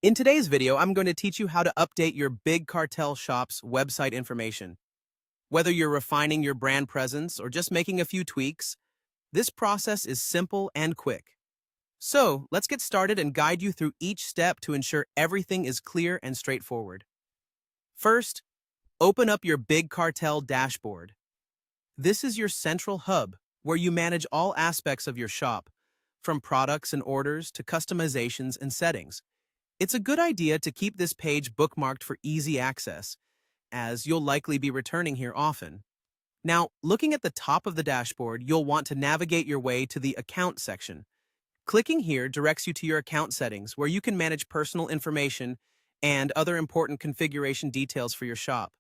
In today's video, I'm going to teach you how to update your Big Cartel shop's website information. Whether you're refining your brand presence or just making a few tweaks, this process is simple and quick. So, let's get started and guide you through each step to ensure everything is clear and straightforward. First, open up your Big Cartel dashboard. This is your central hub where you manage all aspects of your shop, from products and orders to customizations and settings. It's a good idea to keep this page bookmarked for easy access, as you'll likely be returning here often. Now, looking at the top of the dashboard, you'll want to navigate your way to the Account section. Clicking here directs you to your account settings, where you can manage personal information and other important configuration details for your shop.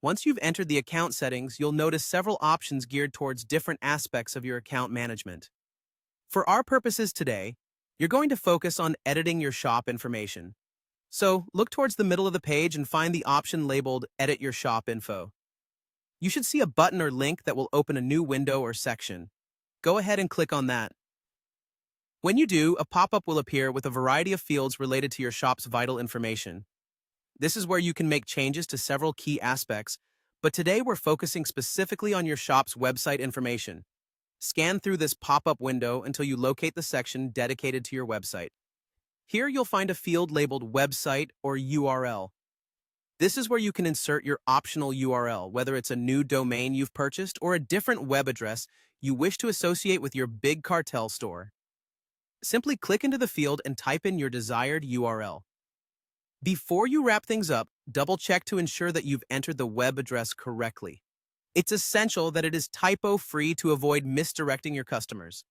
Once you've entered the account settings, you'll notice several options geared towards different aspects of your account management. For our purposes today, you're going to focus on editing your shop information. So, look towards the middle of the page and find the option labeled Edit Your Shop Info. You should see a button or link that will open a new window or section. Go ahead and click on that. When you do, a pop-up will appear with a variety of fields related to your shop's vital information. This is where you can make changes to several key aspects, but today we're focusing specifically on your shop's website information. Scan through this pop-up window until you locate the section dedicated to your website. Here you'll find a field labeled Website or URL. This is where you can insert your optional URL, whether it's a new domain you've purchased or a different web address you wish to associate with your Big Cartel store. Simply click into the field and type in your desired URL. Before you wrap things up, double-check to ensure that you've entered the web address correctly. It's essential that it is typo-free to avoid misdirecting your customers.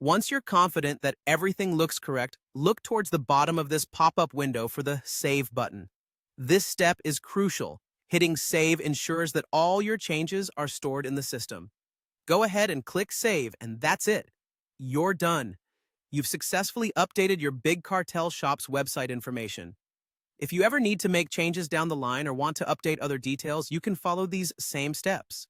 Once you're confident that everything looks correct, look towards the bottom of this pop-up window for the Save button. This step is crucial. Hitting Save ensures that all your changes are stored in the system. Go ahead and click Save, and that's it. You're done. You've successfully updated your Big Cartel shop's website information. If you ever need to make changes down the line or want to update other details, you can follow these same steps.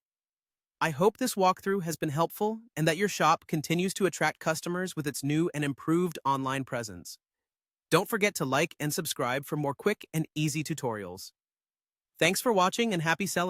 I hope this walkthrough has been helpful and that your shop continues to attract customers with its new and improved online presence. Don't forget to like and subscribe for more quick and easy tutorials. Thanks for watching and happy selling.